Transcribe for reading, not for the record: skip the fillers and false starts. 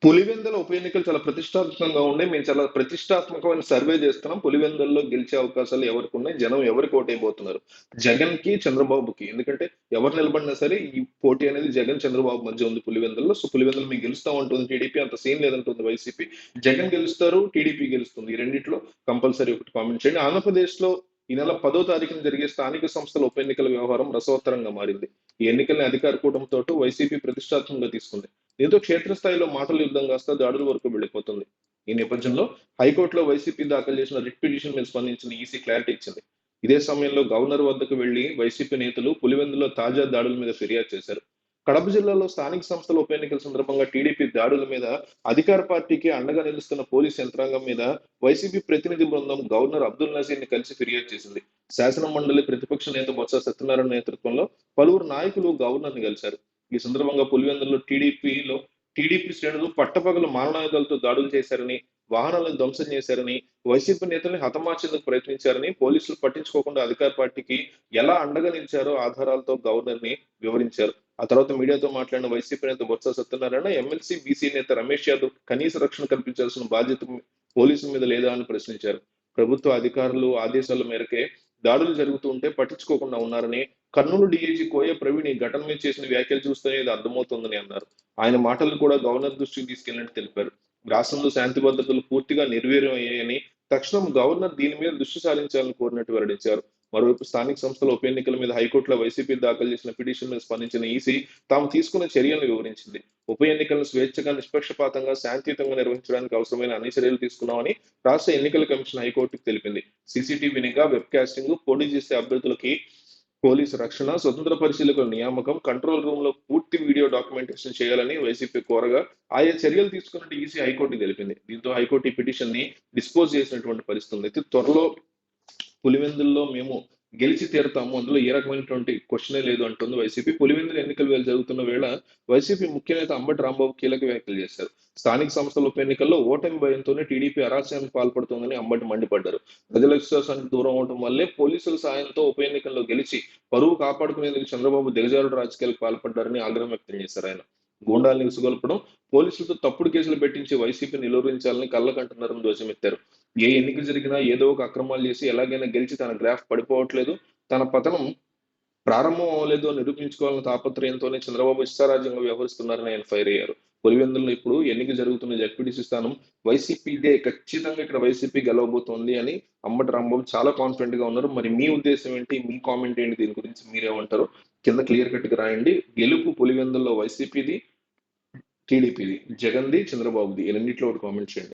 పులివెందుల ఉప ఎన్నికలు చాలా ప్రతిష్టాత్మకంగా ఉన్నాయి. మేము చాలా ప్రతిష్టాత్మకమైన సర్వే చేస్తున్నాం. పులివెందుల్లో గెలిచే అవకాశాలు ఎవరికున్నాయి? జనం ఎవరికి ఓటేయబోతున్నారు? జగన్‌కి, చంద్రబాబుకి. ఎందుకంటే ఎవరు నిలబడినా సరే ఈ పోటీ అనేది జగన్, చంద్రబాబు మధ్య ఉంది పులివెందుల్లో. సో, పులివెందులు మేము గెలుస్తాం అంటుంది టీడీపీ. అంత సీన్ లేదంటుంది వైసీపీ. జగన్ గెలుస్తారు, టీడీపీ గెలుస్తుంది. ఈ రెండిట్లో కంపల్సరీ ఒకటి కామెంట్ చేయండి. ఆంధ్రప్రదేశ్‌లో ఈ నెల 10వ తారీఖున జరిగే స్థానిక సంస్థల ఉప ఎన్నికల వ్యవహారం రసవత్తరంగా మారింది. ఈ ఎన్నికల్ని అధికార కూటమితోటి వైసీపీ ప్రతిష్టాత్మకంగా తీసుకుంది. దీంతో క్షేత్రస్థాయిలో మాటల యుద్ధం కాస్త దాడుల వరకు వెళ్లిపోతుంది. ఈ నేపథ్యంలో హైకోర్టులో వైసీపీ దాఖలు చేసిన రిట్ పిటిషన్ మీద స్పందించిన ఈసీ క్లారిటీ ఇచ్చింది. ఇదే సమయంలో గవర్నర్ వద్దకు వెళ్లి వైసీపీ నేతలు పులివెందులో తాజా దాడుల మీద ఫిర్యాదు చేశారు. కడప జిల్లాలో స్థానిక సంస్థల ఉప ఎన్నికల సందర్భంగా టీడీపీ దాడుల మీద అధికార పార్టీకి అండగా నిలుస్తున్న పోలీసు యంత్రాంగం మీద వైసీపీ ప్రతినిధి బృందం గవర్నర్ అబ్దుల్ నజీర్ ని కలిసి ఫిర్యాదు చేసింది. శాసన మండలి ప్రతిపక్ష నేత బొత్స సత్యనారాయణ నేతృత్వంలో పలువురు నాయకులు గవర్నర్ ని కలిశారు. ఈ సందర్భంగా పులివెందులలో టీడీపీ శ్రేణులు పట్టపగలు మారణాయుధాలతో దాడులు చేశారని, వాహనాలను ధ్వంసం చేశారని, వైసీపీ నేతల్ని హతమార్చేందుకు ప్రయత్నించారని, పోలీసులు పట్టించుకోకుండా అధికార పార్టీకి ఎలా అండగా నిలిచారో ఆధారాలతో గవర్నర్ ని వివరించారు. ఆ తర్వాత మీడియాతో మాట్లాడిన వైసీపీ నేత బొత్స సత్యనారాయణ, ఎమ్మెల్సీ బీసీ నేత రమేష్ యాదవ్ కనీస రక్షణ కల్పించాల్సిన బాధ్యత పోలీసుల మీద లేదా అని ప్రశ్నించారు. ప్రభుత్వ అధికారులు ఆదేశాల మేరకే దాడులు జరుగుతూ ఉంటే పట్టించుకోకుండా ఉన్నారని, కర్నూలు డీఐజీ కోయ ప్రవీణ్ ఈ ఘటన మీద చేసిన వ్యాఖ్యలు చూస్తేనే ఇది అర్థమవుతోందని అన్నారు. ఆయన మాటలను కూడా గవర్నర్ దృష్టికి తీసుకెళ్లినట్టు తెలిపారు. రాష్ట్రంలో శాంతి భద్రతలు పూర్తిగా నిర్వీర్యం అయ్యాయని, తక్షణం గవర్నర్ దీని మీద దృష్టి సారించాలని కోరినట్టు వెల్లడించారు. మరోవైపు స్థానిక సంస్థల ఉప ఎన్నికల మీద హైకోర్టులో వైసీపీ దాఖలు చేసిన పిటిషన్ మీద స్పందించిన ఈసీ తాము తీసుకున్న చర్యలను వివరించింది. ఉప ఎన్నికలను స్వేచ్ఛగా, నిష్పక్షపాతంగా, శాంతియుతంగా నిర్వహించడానికి అవసరమైన అన్ని చర్యలు తీసుకున్నామని రాష్ట్ర ఎన్నికల కమిషన్ హైకోర్టుకు తెలిపింది. సీసీటీవీ నిఘా, వెబ్ కాస్టింగ్, పోటీ చేసే అభ్యర్థులకి పోలీసు రక్షణ, స్వతంత్ర పరిశీలకుల నియామకం, కంట్రోల్ రూమ్ లో పూర్తి వీడియో డాక్యుమెంటేషన్ చేయాలని వైసీపీ కోరగా ఆయా చర్యలు తీసుకున్నట్టు ఈసీ హైకోర్టు తెలిపింది. దీంతో హైకోర్టు ఈ పిటిషన్ ని డిస్పోజ్ చేసినటువంటి పరిస్థితి ఉంది. అయితే త్వరలో పులివెందుల్లో మేము గెలిచి తీరతాము, అందులో ఏ రకమైనటువంటి క్వశ్చనే లేదు అంటుంది వైసీపీ. పులివెందుల ఎన్నికల వేళ జరుగుతున్న వేళ వైసీపీ ముఖ్య నేత అంబటి రాంబాబు కీలక వ్యాఖ్యలు చేశారు. స్థానిక సంస్థల ఉప ఎన్నికల్లో ఓటమి భయంతోనే టీడీపీ అరాచకానికి పాల్పడుతోందని అంబటి మండిపడ్డారు. ప్రజల విశ్వాసానికి దూరం అవడం వల్లే పోలీసుల సాయంతో ఉప ఎన్నికల్లో గెలిచి పరువు కాపాడుకునేందుకు చంద్రబాబు దిగజారుడు రాజకీయాలకు పాల్పడ్డారని ఆగ్రహం వ్యక్తం చేశారు ఆయన. గూండాల్ని విసుగొల్పడం, పోలీసులతో తప్పుడు కేసులు పెట్టించి వైసీపీ నిలువరించాలని కళ్ళకంటున్నారని ధ్వజమెత్తారు. ఏ ఎన్నిక జరిగినా ఏదో ఒక అక్రమాలు చేసి ఎలాగైనా గెలిచి తన గ్రాఫ్ పడిపోవట్లేదు, తన పతనం ప్రారంభం అవ్వలేదు అని నిరూపించుకోవాలన్న తాపత్రయంతోనే చంద్రబాబు ఇష్టారాజ్యంగా వ్యవహరిస్తున్నారని ఆయన ఫైర్ అయ్యారు. పులివెందుల్లో ఇప్పుడు ఎన్నిక జరుగుతున్న జడ్పీటీసీ స్థానం వైసీపీదే, ఖచ్చితంగా ఇక్కడ వైసీపీ గెలవబోతోంది అని అంబటి రాంబాబు చాలా కాన్ఫిడెంట్ గా ఉన్నారు. మరి మీ ఉద్దేశం ఏంటి? మీ కామెంట్ ఏంటి? దీని గురించి మీరేమంటారు? కింద క్లియర్ కట్ గా రాయండి. గెలుపు పులివెందుల్లో వైసీపీది, టీడీపీది, జగన్ది, చంద్రబాబుది, ఈ రెండిట్లో ఒకటి కామెంట్ చేయండి.